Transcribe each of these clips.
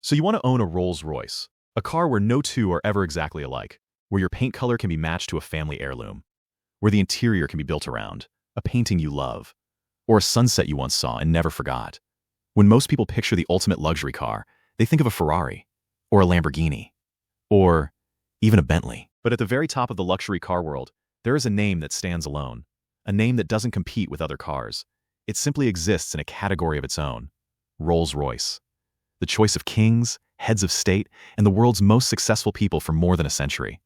So you want to own a Rolls-Royce, a car where no two are ever exactly alike, where your paint color can be matched to a family heirloom, where the interior can be built around a painting you love, or a sunset you once saw and never forgot. When most people picture the ultimate luxury car, they think of a Ferrari, or a Lamborghini, or even a Bentley. But at the very top of the luxury car world, there is a name that stands alone, a name that doesn't compete with other cars. It simply exists in a category of its own: Rolls-Royce. The choice of kings, heads of state, and the world's most successful people for more than a century.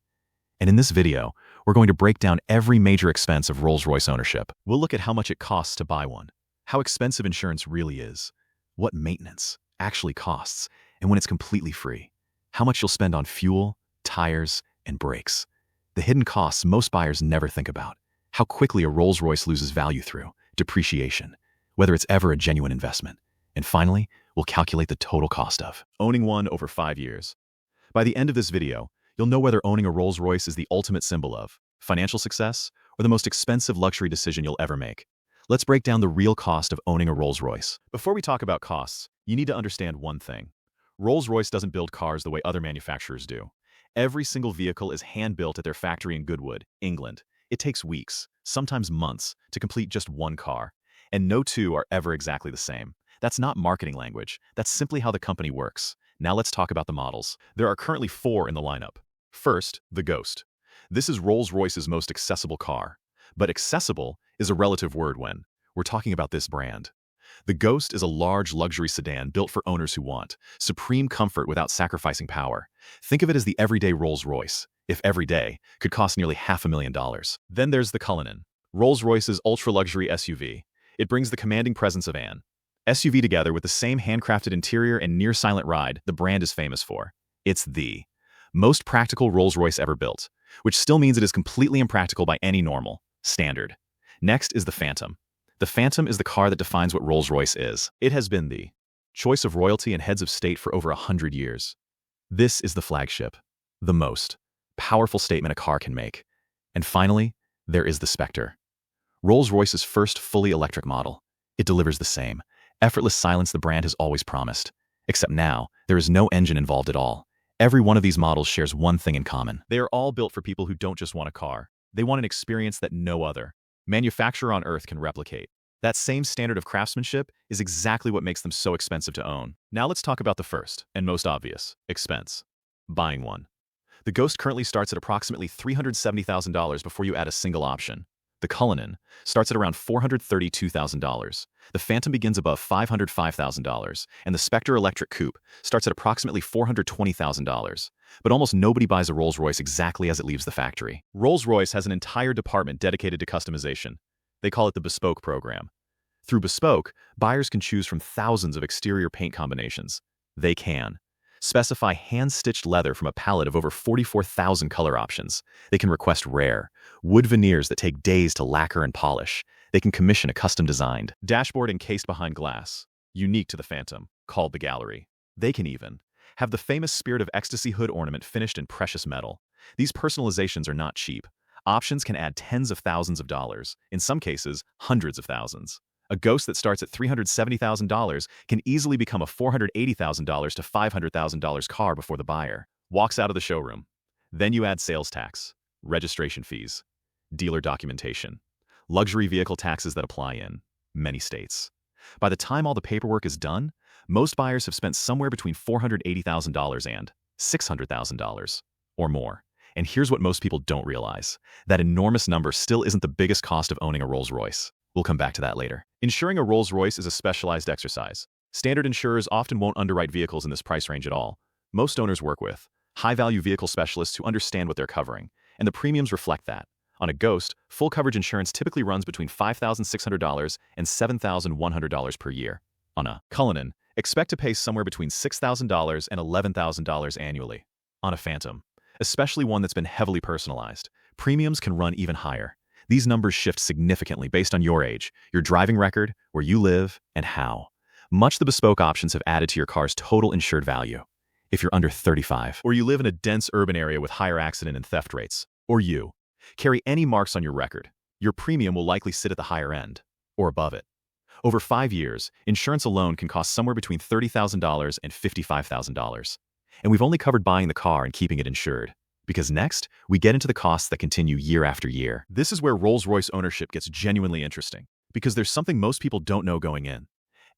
And in this video, we're going to break down every major expense of Rolls-Royce ownership. We'll look at how much it costs to buy one, how expensive insurance really is, what maintenance actually costs, and when it's completely free, how much you'll spend on fuel, tires, and brakes. The hidden costs most buyers never think about, how quickly a Rolls-Royce loses value through depreciation, whether it's ever a genuine investment. And finally, we'll calculate the total cost of owning one over 5 years. By the end of this video, you'll know whether owning a Rolls-Royce is the ultimate symbol of financial success or the most expensive luxury decision you'll ever make. Let's break down the real cost of owning a Rolls-Royce. Before we talk about costs, you need to understand one thing. Rolls-Royce doesn't build cars the way other manufacturers do. Every single vehicle is hand-built at their factory in Goodwood, England. It takes weeks, sometimes months, to complete just one car. And no two are ever exactly the same. That's not marketing language. That's simply how the company works. Now let's talk about the models. There are currently 4 in the lineup. First, the Ghost. This is Rolls-Royce's most accessible car. But accessible is a relative word when we're talking about this brand. The Ghost is a large luxury sedan built for owners who want supreme comfort without sacrificing power. Think of it as the everyday Rolls-Royce, if every day could cost nearly $500,000. Then there's the Cullinan, Rolls-Royce's ultra-luxury SUV. It brings the commanding presence of an SUV together with the same handcrafted interior and near-silent ride the brand is famous for. It's the most practical Rolls-Royce ever built, which still means it is completely impractical by any normal standard. Next is the Phantom. The Phantom is the car that defines what Rolls-Royce is. It has been the choice of royalty and heads of state for over 100 years. This is the flagship, the most powerful statement a car can make. And finally, there is the Spectre, Rolls-Royce's first fully electric model. It delivers the same effortless silence the brand has always promised. Except now, there is no engine involved at all. Every one of these models shares one thing in common. They are all built for people who don't just want a car. They want an experience that no other manufacturer on Earth can replicate. That same standard of craftsmanship is exactly what makes them so expensive to own. Now let's talk about the first, and most obvious, expense: buying one. The Ghost currently starts at approximately $370,000 before you add a single option. The Cullinan starts at around $432,000. The Phantom begins above $505,000, and the Spectre Electric Coupe starts at approximately $420,000. But almost nobody buys a Rolls-Royce exactly as it leaves the factory. Rolls-Royce has an entire department dedicated to customization. They call it the Bespoke program. Through Bespoke, buyers can choose from thousands of exterior paint combinations. They can specify hand-stitched leather from a palette of over 44,000 color options. They can request rare wood veneers that take days to lacquer and polish. They can commission a custom-designed dashboard encased behind glass, unique to the Phantom, called the Gallery. They can even have the famous Spirit of Ecstasy hood ornament finished in precious metal. These personalizations are not cheap. Options can add tens of thousands of dollars, in some cases, hundreds of thousands. A Ghost that starts at $370,000 can easily become a $480,000 to $500,000 car before the buyer walks out of the showroom. Then you add sales tax, registration fees, dealer documentation, luxury vehicle taxes that apply in many states. By the time all the paperwork is done, most buyers have spent somewhere between $480,000 and $600,000 or more. And here's what most people don't realize: that enormous number still isn't the biggest cost of owning a Rolls-Royce. We'll come back to that later. Insuring a Rolls-Royce is a specialized exercise. Standard insurers often won't underwrite vehicles in this price range at all. Most owners work with high-value vehicle specialists who understand what they're covering, and the premiums reflect that. On a Ghost, full coverage insurance typically runs between $5,600 and $7,100 per year. On a Cullinan, expect to pay somewhere between $6,000 and $11,000 annually. On a Phantom, especially one that's been heavily personalized, premiums can run even higher. These numbers shift significantly based on your age, your driving record, where you live, and how much the Bespoke options have added to your car's total insured value. If you're under 35, or you live in a dense urban area with higher accident and theft rates, or you carry any marks on your record, your premium will likely sit at the higher end, or above it. Over 5 years, insurance alone can cost somewhere between $30,000 and $55,000. And we've only covered buying the car and keeping it insured. Because next, we get into the costs that continue year after year. This is where Rolls-Royce ownership gets genuinely interesting, because there's something most people don't know going in.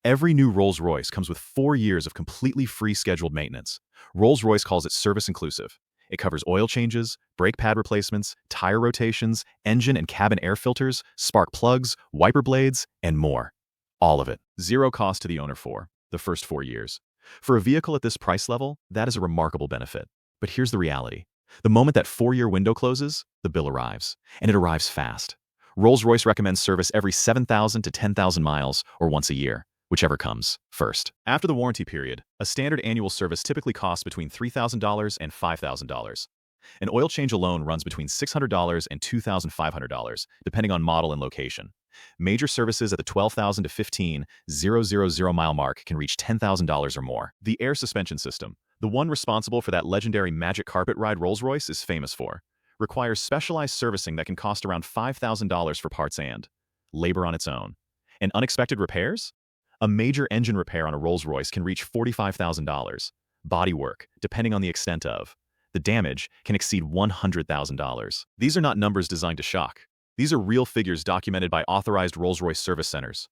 Every new Rolls-Royce comes with 4 years of completely free scheduled maintenance. Rolls-Royce calls it service inclusive. It covers oil changes, brake pad replacements, tire rotations, engine and cabin air filters, spark plugs, wiper blades, and more. All of it. Zero cost to the owner for the first 4 years. For a vehicle at this price level, that is a remarkable benefit. But here's the reality. The moment that 4-year window closes, the bill arrives. And it arrives fast. Rolls-Royce recommends service every 7,000 to 10,000 miles or once a year, whichever comes first. After the warranty period, a standard annual service typically costs between $3,000 and $5,000. An oil change alone runs between $600 and $2,500, depending on model and location. Major services at the 12,000 to 15,000 mile mark can reach $10,000 or more. The air suspension system, the one responsible for that legendary magic carpet ride Rolls-Royce is famous for, requires specialized servicing that can cost around $5,000 for parts and labor on its own. And unexpected repairs? A major engine repair on a Rolls-Royce can reach $45,000. Bodywork, depending on the extent of the damage, can exceed $100,000. These are not numbers designed to shock. These are real figures documented by authorized Rolls-Royce service centers.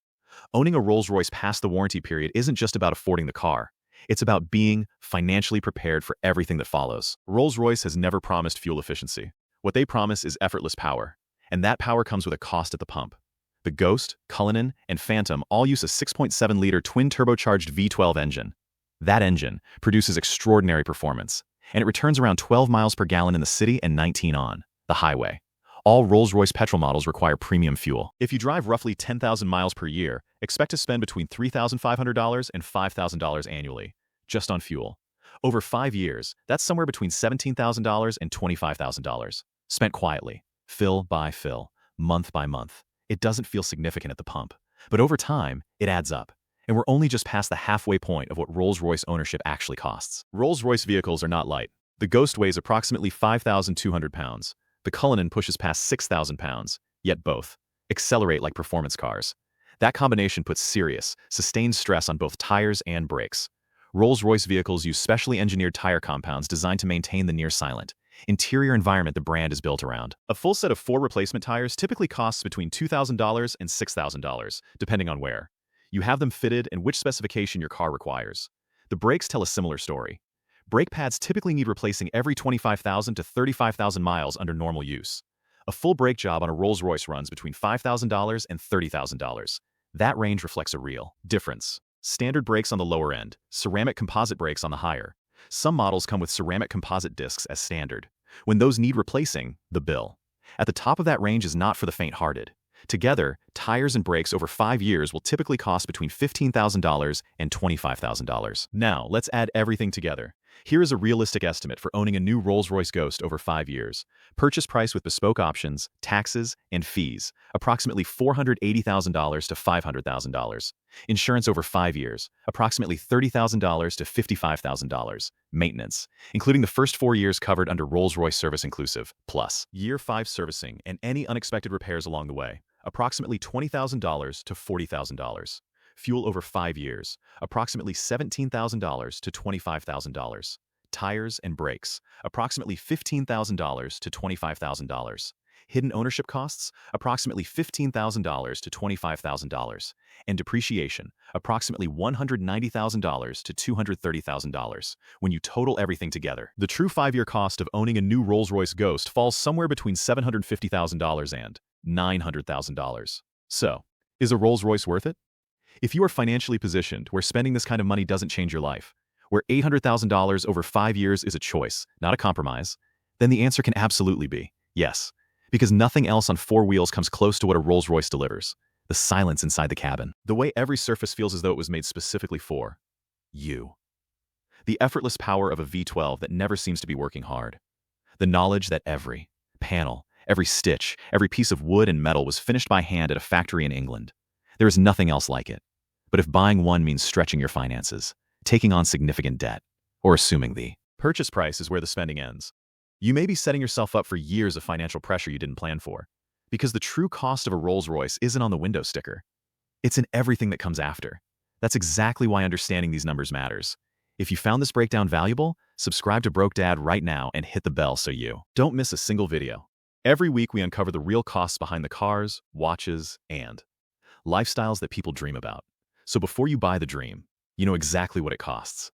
Owning a Rolls-Royce past the warranty period isn't just about affording the car. It's about being financially prepared for everything that follows. Rolls-Royce has never promised fuel efficiency. What they promise is effortless power. And that power comes with a cost at the pump. The Ghost, Cullinan, and Phantom all use a 6.7-liter twin-turbocharged V12 engine. That engine produces extraordinary performance, and it returns around 12 miles per gallon in the city and 19 on the highway. All Rolls-Royce petrol models require premium fuel. If you drive roughly 10,000 miles per year, expect to spend between $3,500 and $5,000 annually, just on fuel. Over 5 years, that's somewhere between $17,000 and $25,000, spent quietly, fill by fill, month by month. It doesn't feel significant at the pump, but over time, it adds up. And we're only just past the halfway point of what Rolls-Royce ownership actually costs. Rolls-Royce vehicles are not light. The Ghost weighs approximately 5,200 pounds. The Cullinan pushes past 6,000 pounds, yet both accelerate like performance cars. That combination puts serious, sustained stress on both tires and brakes. Rolls-Royce vehicles use specially engineered tire compounds designed to maintain the near-silent interior environment the brand is built around. A full set of 4 replacement tires typically costs between $2,000 and $6,000, depending on where you have them fitted and which specification your car requires. The brakes tell a similar story. Brake pads typically need replacing every 25,000 to 35,000 miles under normal use. A full brake job on a Rolls-Royce runs between $5,000 and $30,000. That range reflects a real difference. Standard brakes on the lower end, ceramic composite brakes on the higher. Some models come with ceramic composite discs as standard. When those need replacing, the bill at the top of that range is not for the faint-hearted. Together, tires and brakes over 5 years will typically cost between $15,000 and $25,000. Now, let's add everything together. Here is a realistic estimate for owning a new Rolls-Royce Ghost over 5 years. Purchase price with bespoke options, taxes, and fees, approximately $480,000 to $500,000. Insurance over 5 years, approximately $30,000 to $55,000. Maintenance, including the first 4 years covered under Rolls-Royce Service Inclusive, plus Year 5 servicing and any unexpected repairs along the way, approximately $20,000 to $40,000. Fuel over 5 years, approximately $17,000 to $25,000. Tires and brakes, approximately $15,000 to $25,000. Hidden ownership costs, approximately $15,000 to $25,000. And depreciation, approximately $190,000 to $230,000. When you total everything together, the true 5-year cost of owning a new Rolls-Royce Ghost falls somewhere between $750,000 and $900,000. So, is a Rolls-Royce worth it? If you are financially positioned where spending this kind of money doesn't change your life, where $800,000 over 5 years is a choice, not a compromise, then the answer can absolutely be yes. Because nothing else on 4 wheels comes close to what a Rolls-Royce delivers. The silence inside the cabin. The way every surface feels as though it was made specifically for you. The effortless power of a V12 that never seems to be working hard. The knowledge that every panel, every stitch, every piece of wood and metal was finished by hand at a factory in England. There is nothing else like it. But if buying one means stretching your finances, taking on significant debt, or assuming the purchase price is where the spending ends, you may be setting yourself up for years of financial pressure you didn't plan for. Because the true cost of a Rolls-Royce isn't on the window sticker. It's in everything that comes after. That's exactly why understanding these numbers matters. If you found this breakdown valuable, subscribe to Broke Dad right now and hit the bell so you don't miss a single video. Every week we uncover the real costs behind the cars, watches, and lifestyles that people dream about. So before you buy the dream, you know exactly what it costs.